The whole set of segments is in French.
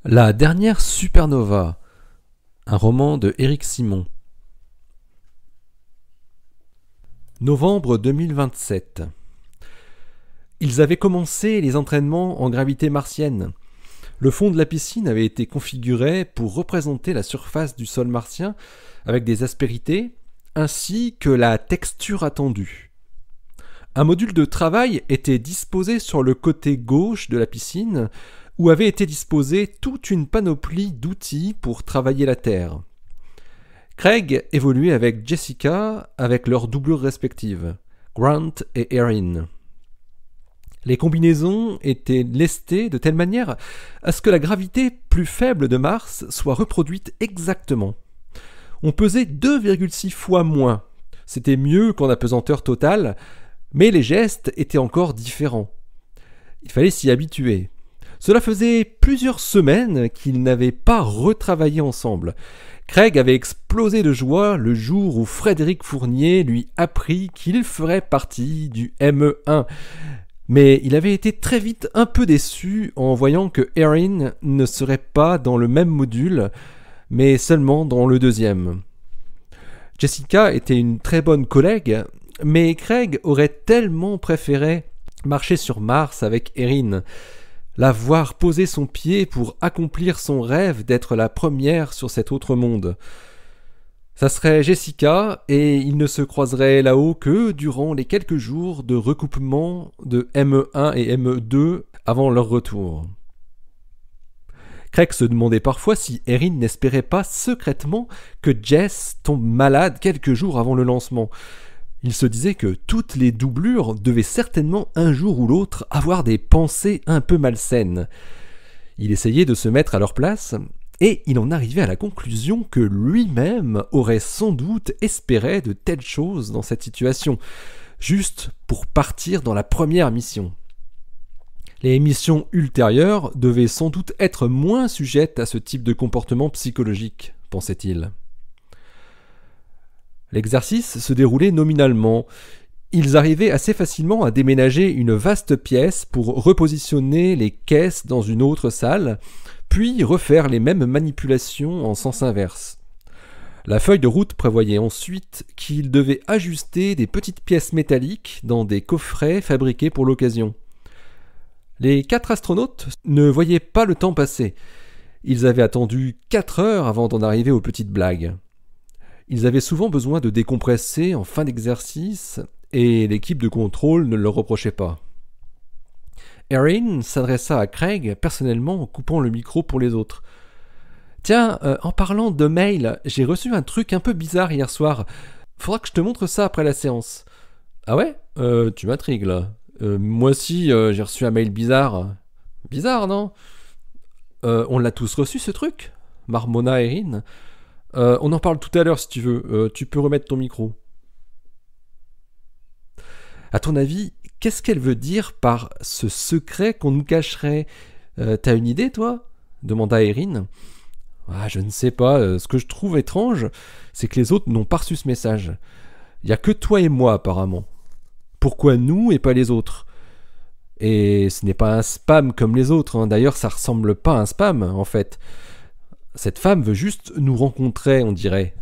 La dernière supernova, un roman de Éric Simon. Novembre 2027. Ils avaient commencé les entraînements en gravité martienne. Le fond de la piscine avait été configuré pour représenter la surface du sol martien avec des aspérités ainsi que la texture attendue. Un module de travail était disposé sur le côté gauche de la piscine où avait été disposée toute une panoplie d'outils pour travailler la terre. Craig évoluait avec Jessica avec leurs doublures respectives, Grant et Erin. Les combinaisons étaient lestées de telle manière à ce que la gravité plus faible de Mars soit reproduite exactement. On pesait 2,6 fois moins. C'était mieux qu'en apesanteur totale, mais les gestes étaient encore différents. Il fallait s'y habituer. Cela faisait plusieurs semaines qu'ils n'avaient pas retravaillé ensemble. Craig avait explosé de joie le jour où Frédéric Fournier lui apprit qu'il ferait partie du ME1. Mais il avait été très vite un peu déçu en voyant que Erin ne serait pas dans le même module, mais seulement dans le deuxième. Jessica était une très bonne collègue, mais Craig aurait tellement préféré marcher sur Mars avec Erin, la voir poser son pied pour accomplir son rêve d'être la première sur cet autre monde. Ça serait Jessica, et ils ne se croiseraient là-haut que durant les quelques jours de recoupement de ME1 et ME2 avant leur retour. Craig se demandait parfois si Erin n'espérait pas secrètement que Jess tombe malade quelques jours avant le lancement. Il se disait que toutes les doublures devaient certainement un jour ou l'autre avoir des pensées un peu malsaines. Il essayait de se mettre à leur place, et il en arrivait à la conclusion que lui-même aurait sans doute espéré de telles choses dans cette situation, juste pour partir dans la première mission. Les missions ultérieures devaient sans doute être moins sujettes à ce type de comportement psychologique, pensait-il. L'exercice se déroulait nominalement. Ils arrivaient assez facilement à déménager une vaste pièce pour repositionner les caisses dans une autre salle, puis refaire les mêmes manipulations en sens inverse. La feuille de route prévoyait ensuite qu'ils devaient ajuster des petites pièces métalliques dans des coffrets fabriqués pour l'occasion. Les 4 astronautes ne voyaient pas le temps passer. Ils avaient attendu 4 heures avant d'en arriver aux petites blagues. Ils avaient souvent besoin de décompresser en fin d'exercice, et l'équipe de contrôle ne leur reprochait pas. Erin s'adressa à Craig personnellement en coupant le micro pour les autres. « Tiens, en parlant de mail, j'ai reçu un truc un peu bizarre hier soir. Faudra que je te montre ça après la séance. »« Ah ouais ? Tu m'intrigues là. Moi aussi, j'ai reçu un mail bizarre. »« Bizarre, non ? On l'a tous reçu ce truc ?» marmonna Erin. On en parle tout à l'heure si tu veux. Tu peux remettre ton micro. À ton avis, qu'est-ce qu'elle veut dire par ce secret qu'on nous cacherait ? T'as une idée, toi ? Demanda Erin. Ah, je ne sais pas. Ce que je trouve étrange, c'est que les autres n'ont pas reçu ce message. Il n'y a que toi et moi, apparemment. Pourquoi nous et pas les autres ? Et ce n'est pas un spam comme les autres. Hein. D'ailleurs, ça ressemble pas à un spam, en fait. Cette femme veut juste nous rencontrer, on dirait,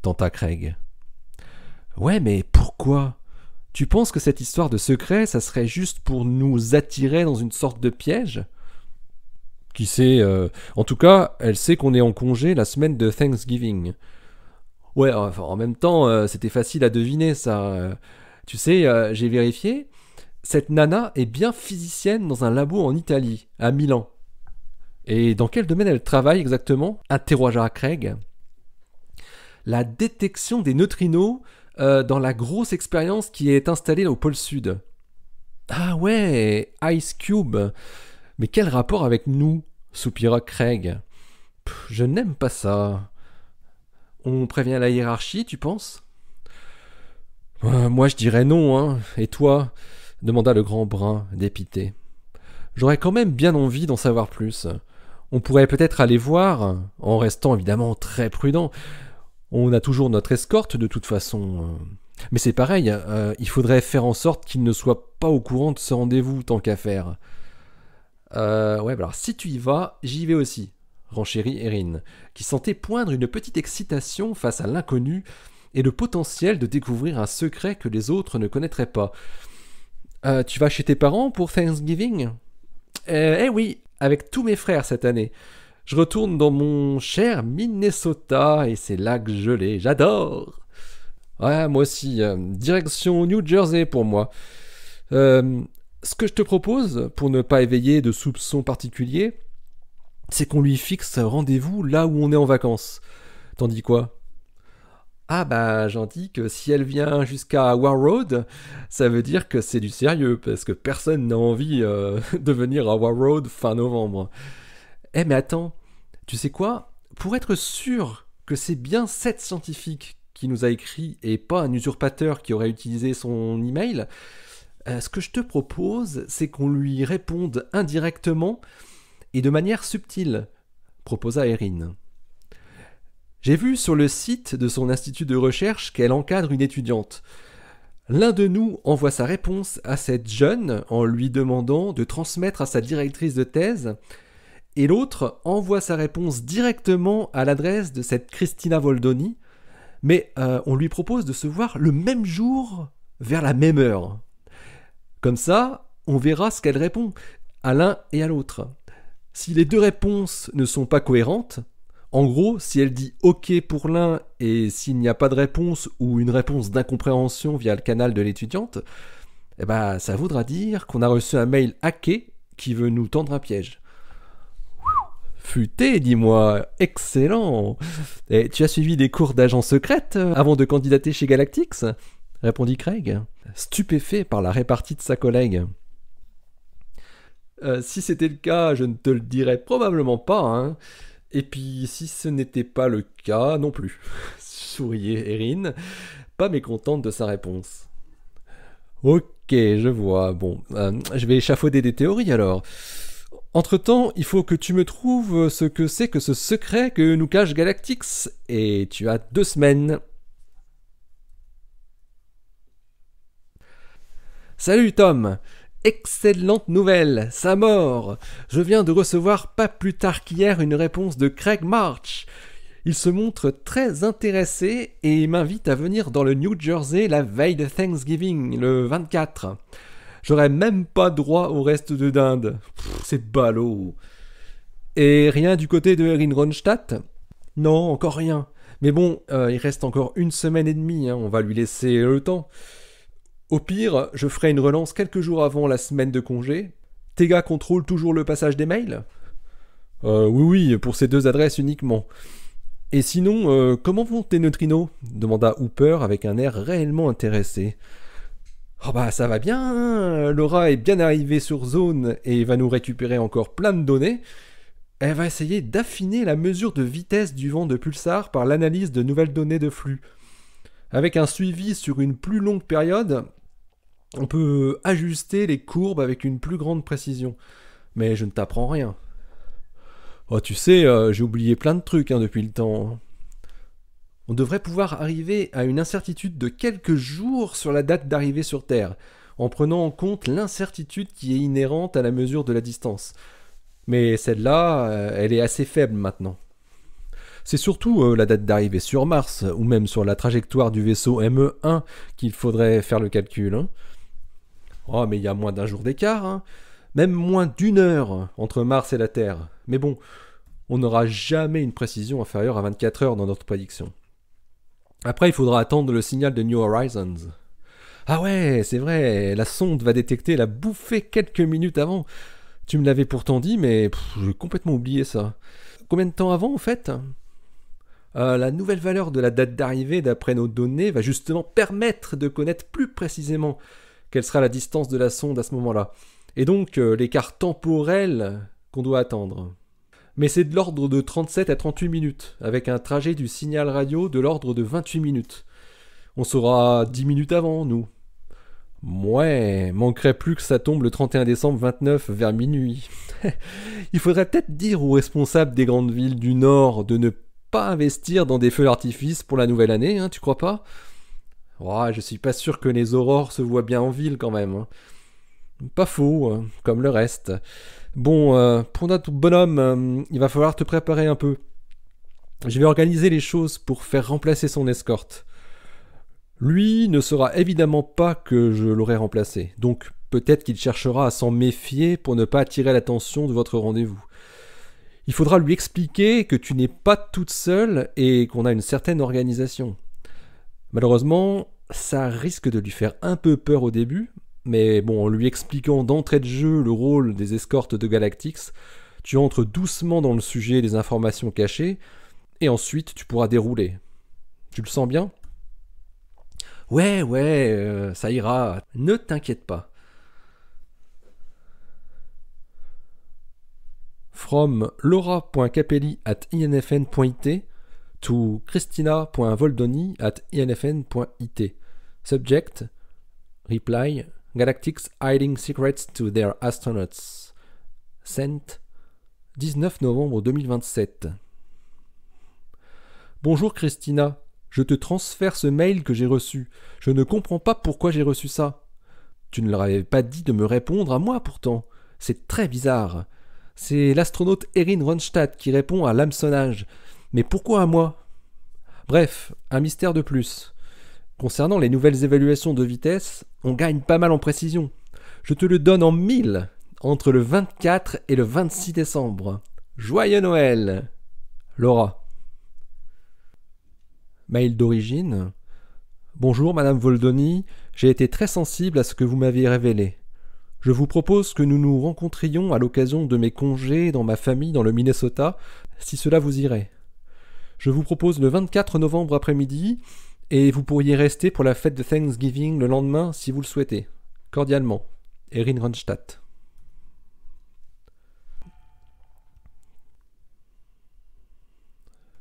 tenta Craig. Ouais, mais pourquoi ? Tu penses que cette histoire de secret, ça serait juste pour nous attirer dans une sorte de piège ? Qui sait, en tout cas, elle sait qu'on est en congé la semaine de Thanksgiving. Ouais, enfin, en même temps, c'était facile à deviner, ça. Tu sais, j'ai vérifié, cette nana est bien physicienne dans un labo en Italie, à Milan. Et dans quel domaine elle travaille exactement ? Interrogea Craig. La détection des neutrinos dans la grosse expérience qui est installée au pôle sud. Ah ouais, Ice Cube. Mais quel rapport avec nous ? Soupira Craig. Je n'aime pas ça. On prévient la hiérarchie, tu penses ? Moi je dirais non, hein. Et toi ? Demanda le grand brun, dépité. J'aurais quand même bien envie d'en savoir plus. On pourrait peut-être aller voir, en restant évidemment très prudent. On a toujours notre escorte de toute façon. Mais c'est pareil, il faudrait faire en sorte qu'il ne soit pas au courant de ce rendez-vous tant qu'à faire. Ouais, bah alors si tu y vas, j'y vais aussi, renchérit Erin, qui sentait poindre une petite excitation face à l'inconnu et le potentiel de découvrir un secret que les autres ne connaîtraient pas. Tu vas chez tes parents pour Thanksgiving ? Eh oui, avec tous mes frères cette année. Je retourne dans mon cher Minnesota et c'est là que je l'ai. J'adore. Ouais, moi aussi. Direction New Jersey pour moi. Ce que je te propose, pour ne pas éveiller de soupçons particuliers, c'est qu'on lui fixe rendez-vous là où on est en vacances. T'en dis quoi ? Ah bah j'en dis que si elle vient jusqu'à Warroad, ça veut dire que c'est du sérieux, parce que personne n'a envie de venir à Warroad fin novembre. Eh mais attends, tu sais quoi ? Pour être sûr que c'est bien cette scientifique qui nous a écrit et pas un usurpateur qui aurait utilisé son email, ce que je te propose, c'est qu'on lui réponde indirectement et de manière subtile, proposa Erin. J'ai vu sur le site de son institut de recherche qu'elle encadre une étudiante. L'un de nous envoie sa réponse à cette jeune en lui demandant de transmettre à sa directrice de thèse, et l'autre envoie sa réponse directement à l'adresse de cette Christina Voldoni, mais on lui propose de se voir le même jour, vers la même heure. Comme ça, on verra ce qu'elle répond, à l'un et à l'autre. Si les deux réponses ne sont pas cohérentes, en gros, si elle dit OK pour l'un et s'il n'y a pas de réponse ou une réponse d'incompréhension via le canal de l'étudiante, eh ben, ça voudra dire qu'on a reçu un mail hacké qui veut nous tendre un piège. Futé, dis-moi, excellent. Et tu as suivi des cours d'agent secrète avant de candidater chez Galactix ? Répondit Craig, stupéfait par la répartie de sa collègue. Si c'était le cas, je ne te le dirais probablement pas, hein. Et puis, si ce n'était pas le cas non plus, souriait Erin, pas mécontente de sa réponse. Ok, je vois. Bon, je vais échafauder des théories alors. Entre-temps, il faut que tu me trouves ce que c'est que ce secret que nous cache Galactix, et tu as 2 semaines. Salut Tom! Excellente nouvelle, sa mort. Je viens de recevoir pas plus tard qu'hier une réponse de Craig March. Il se montre très intéressé et m'invite à venir dans le New Jersey la veille de Thanksgiving, le 24. J'aurais même pas droit au reste de dinde. C'est ballot. Et rien du côté de Erin Ronstadt ? Non, encore rien. Mais bon, il reste encore 1 semaine et demie, hein, on va lui laisser le temps. Au pire, je ferai une relance quelques jours avant la semaine de congé. Tes gars contrôlent toujours le passage des mails ? Oui, pour ces 2 adresses uniquement. Et sinon, comment vont tes neutrinos ? Demanda Hooper avec un air réellement intéressé. Oh bah ça va bien, hein. Laura est bien arrivée sur zone et va nous récupérer encore plein de données. Elle va essayer d'affiner la mesure de vitesse du vent de pulsar par l'analyse de nouvelles données de flux. Avec un suivi sur une plus longue période, on peut ajuster les courbes avec une plus grande précision. Mais je ne t'apprends rien. Oh, tu sais, j'ai oublié plein de trucs depuis le temps. On devrait pouvoir arriver à une incertitude de quelques jours sur la date d'arrivée sur Terre, en prenant en compte l'incertitude qui est inhérente à la mesure de la distance. Mais celle-là, elle est assez faible maintenant. C'est surtout la date d'arrivée sur Mars, ou même sur la trajectoire du vaisseau ME1, qu'il faudrait faire le calcul. Hein. Oh, mais il y a moins d'1 jour d'écart, hein. Même moins d'1 heure entre Mars et la Terre. Mais bon, on n'aura jamais une précision inférieure à 24 heures dans notre prédiction. Après, il faudra attendre le signal de New Horizons. Ah ouais, c'est vrai, la sonde va détecter la bouffée quelques minutes avant. Tu me l'avais pourtant dit, mais j'ai complètement oublié ça. Combien de temps avant, en fait ? La nouvelle valeur de la date d'arrivée, d'après nos données, va justement permettre de connaître plus précisément quelle sera la distance de la sonde à ce moment-là. Et donc, l'écart temporel qu'on doit attendre. Mais c'est de l'ordre de 37 à 38 minutes, avec un trajet du signal radio de l'ordre de 28 minutes. On saura 10 minutes avant, nous. Ouais, manquerait plus que ça tombe le 31 décembre 29 vers minuit. Il faudrait peut-être dire aux responsables des grandes villes du Nord de ne pas investir dans des feux d'artifice pour la nouvelle année, hein, tu crois pas ? Ouais, je suis pas sûr que les aurores se voient bien en ville quand même. Hein. Pas faux, hein, comme le reste. Bon, pour notre bonhomme, il va falloir te préparer un peu. Je vais organiser les choses pour faire remplacer son escorte. Lui ne saura évidemment pas que je l'aurai remplacé, donc peut-être qu'il cherchera à s'en méfier pour ne pas attirer l'attention de votre rendez-vous. Il faudra lui expliquer que tu n'es pas toute seule et qu'on a une certaine organisation. Malheureusement, ça risque de lui faire un peu peur au début, mais bon, en lui expliquant d'entrée de jeu le rôle des escortes de Galactix, tu entres doucement dans le sujet des informations cachées, et ensuite tu pourras dérouler. Tu le sens bien ? Ouais, ça ira, ne t'inquiète pas. From laura.capelli@infn.it to christina.voldoni@infn.it. Subject: Reply: Galactix hiding secrets to their astronauts. Sent: 19 novembre 2027. Bonjour Christina, je te transfère ce mail que j'ai reçu. Je ne comprends pas pourquoi j'ai reçu ça. Tu ne leur avais pas dit de me répondre à moi pourtant. C'est très bizarre. C'est l'astronaute Erin Ronstadt qui répond à l'hameçonnage. Mais pourquoi à moi ? Bref, un mystère de plus. Concernant les nouvelles évaluations de vitesse, on gagne pas mal en précision. Je te le donne en 1000, entre le 24 et le 26 décembre. Joyeux Noël ! Laura. Mail d'origine. Bonjour Madame Voldoni, j'ai été très sensible à ce que vous m'aviez révélé. Je vous propose que nous nous rencontrions à l'occasion de mes congés dans ma famille dans le Minnesota, si cela vous irait. Je vous propose le 24 novembre après-midi, et vous pourriez rester pour la fête de Thanksgiving le lendemain si vous le souhaitez. Cordialement, Erin Ronstadt.